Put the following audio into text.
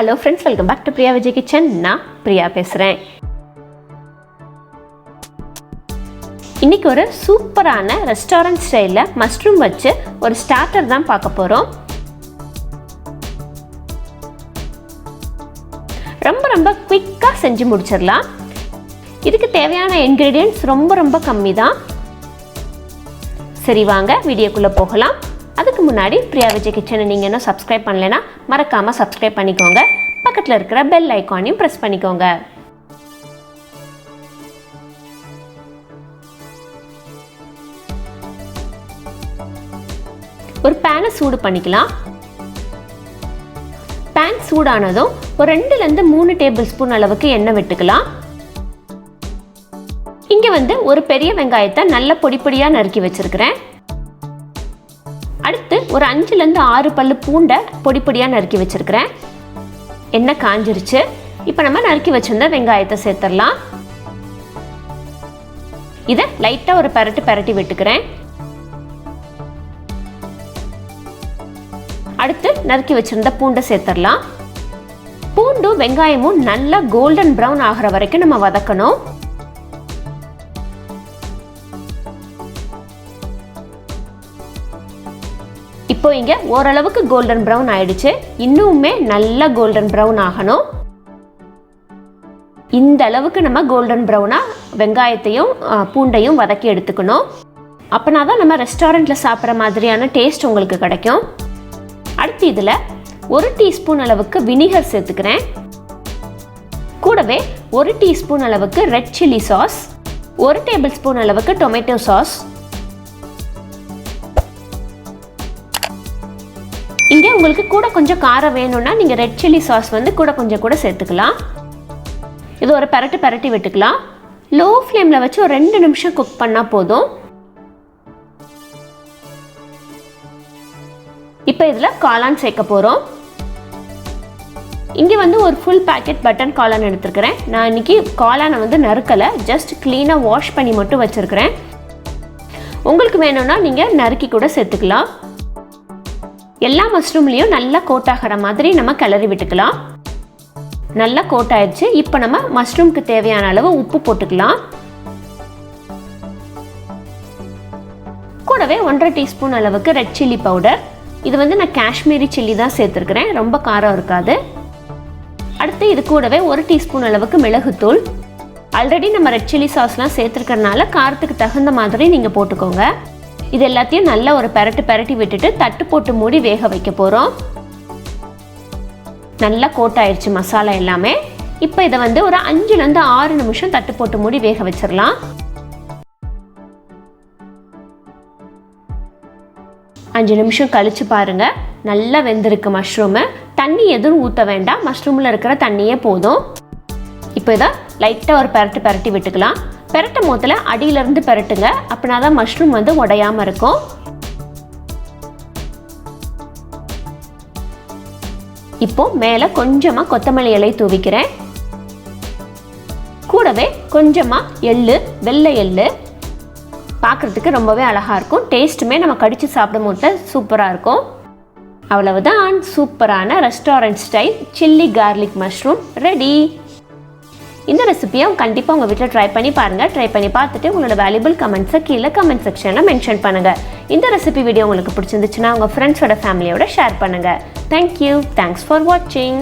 Hello friends, welcome back to Priya Vijay kitchen. நான் பிரியா பேசுகிறேன். இன்றைக்கி ஒரு சூப்பரான ரெஸ்டாரண்ட் ஸ்டைலில் மஷ்ரூம் வச்சு ஒரு ஸ்டார்டர் தான் பார்க்க போகிறோம். ரொம்ப குயிக்காக செஞ்சு முடிச்சிடலாம். இதுக்கு தேவையான இன்க்ரீடியன்ட்ஸ் ரொம்ப கம்மி தான். சரி, வாங்க வீடியோக்குள்ளே போகலாம். அதுக்கு முன்னாடி பிரியா விஜய் கிச்சனை நீங்கள் இன்னும் சப்ஸ்கிரைப் பண்ணலைன்னா மறக்காமல் சப்ஸ்கிரைப் பண்ணிக்கோங்க. பக்கத்தில் இருக்கிற பெல் ஐக்கானையும் ப்ரெஸ் பண்ணிக்கோங்க. ஒரு பேனை சூடு பண்ணிக்கலாம். பேன் சூடானதும் ஒரு 2-3 டேபிள் ஸ்பூன் அளவுக்கு எண்ணெய் விட்டுக்கலாம். இங்கே ஒரு பெரிய வெங்காயத்தை நல்ல பொடியாக நறுக்கி வச்சிருக்கிறேன். அடுத்து ஒரு 5-6 பல்லு பூண்டை பொடியாக நறுக்கி வச்சிருக்கிறேன். எண்ணெய் காஞ்சிருச்சு. இப்போ நம்ம நறுக்கி வச்சிருந்த வெங்காயத்தை சேர்த்துடலாம். இதை லைட்டாக ஒரு பெரட்டி விட்டுக்கிறேன். அடுத்து நறுக்கி வச்சிருந்த பூண்டை சேர்த்துடலாம். பூண்டும் வெங்காயமும் நல்லா கோல்டன் ப்ரௌன் ஆகிற வரைக்கும் நம்ம வதக்கணும். இப்போ இங்கே ஓரளவுக்கு கோல்டன் ப்ரௌன் ஆயிடுச்சு. இன்னுமே நல்லா கோல்டன் ப்ரௌன் ஆகணும். இந்த அளவுக்கு நம்ம கோல்டன் ப்ரௌனாக வெங்காயத்தையும் பூண்டையும் வதக்கி எடுத்துக்கணும். அப்போனா தான் நம்ம ரெஸ்டாரண்ட்டில் சாப்பிட்ற மாதிரியான டேஸ்ட் உங்களுக்கு கிடைக்கும். அடுத்து இதில் 1 டீஸ்பூன் அளவுக்கு வினிகர் சேர்த்துக்கிறேன். கூடவே 1 டீஸ்பூன் அளவுக்கு red chilli sauce, 1 table spoon அளவுக்கு டொமேட்டோ சாஸ். இங்கே உங்களுக்கு கூட கொஞ்சம் காரம் வேணும்னா நீங்கள் ரெட் சில்லி சாஸ் கூட கொஞ்சம் சேர்த்துக்கலாம். இது ஒரு பெரட்டி விட்டுக்கலாம். லோ ஃப்ளேமில் வச்சு ஒரு 2 நிமிஷம் குக் பண்ணால் போதும். இப்போ இதில் காளான் சேர்க்க போகிறோம். இங்கே ஒரு ஃபுல் பேக்கெட் பட்டன் காளான் எடுத்துருக்கிறேன். நான் இன்றைக்கி காளானை நறுக்கலை, ஜஸ்ட் க்ளீனாக வாஷ் பண்ணி மட்டும் வச்சுருக்கிறேன். உங்களுக்கு வேணும்னா நீங்கள் நறுக்கி கூட சேர்த்துக்கலாம். எல்லா மஷ்ரூம்லேயும் நல்லா கோட் ஆகிற மாதிரி நம்ம கிளறி விட்டுக்கலாம். நல்லா கோட் ஆயிடுச்சு. இப்போ நம்ம மஷ்ரூம்க்கு தேவையான அளவு உப்பு போட்டுக்கலாம். கூடவே 1.5 டீஸ்பூன் அளவுக்கு ரெட் சில்லி பவுடர். இது நான் காஷ்மீரி சில்லி தான் சேர்த்துருக்கிறேன், ரொம்ப காரம் இருக்காது. அடுத்து இது கூடவே 1 டீஸ்பூன் அளவுக்கு மிளகுத்தூள். ஆல்ரெடி நம்ம ரெட் சில்லி சாஸ்லாம் சேர்த்துருக்கறனால காரத்துக்கு தகுந்த மாதிரி நீங்கள் போட்டுக்கோங்க. இது எல்லாத்தையும் நல்லா ஒரு பெரட்டி விட்டுட்டு தட்டு போட்டு மூடி வேக வைக்க போகிறோம். நல்லா கோட் ஆயிடுச்சு மசாலா எல்லாமே. இப்போ இதை ஒரு 5-6 நிமிஷம் தட்டு போட்டு மூடி வேக வச்சிடலாம். 5 நிமிஷம் கழிச்சு பாருங்க, நல்லா வெந்திருக்கு மஷ்ரூமு. தண்ணி எதுவும் ஊற்ற வேண்டாம், மஷ்ரூமில் இருக்கிற தண்ணியே போதும். இப்போ இதை லைட்டாக ஒரு பெரட்டி விட்டுக்கலாம். பெரட்டும் போதில் அடியிலிருந்து பெரட்டுங்க, அப்படின்னா தான் மஷ்ரூம் உடையாமல் இருக்கும். இப்போ மேலே கொஞ்சமாக கொத்தமல்லி இலை தூவிக்கிறேன். கூடவே கொஞ்சமாக வெள்ளை எள்ளு. பார்க்குறதுக்கு ரொம்பவே அழகாக இருக்கும். டேஸ்ட்டுமே நம்ம கடித்து சாப்பிடும் போது சூப்பராக இருக்கும். அவ்வளவுதான், சூப்பரான restaurant style chilli garlic mushroom ready. இந்த ரெசிபியை கண்டிப்பாக உங்கள் வீட்டில் ட்ரை பண்ணி பாருங்கள். ட்ரை பண்ணி பார்த்துட்டு உங்களோட வேல்யூபிள் கமெண்ட்ஸை கீழே கமெண்ட் செக்ஷனில் மென்ஷன் பண்ணுங்கள். இந்த ரெசிபி வீடியோ உங்களுக்கு பிடிச்சிருந்துச்சுன்னா உங்கள் ஃப்ரெண்ட்ஸோட ஃபேமிலியோட ஷேர் பண்ணுங்கள். தேங்க்யூ. தேங்க்ஸ் ஃபார் வாட்சிங்.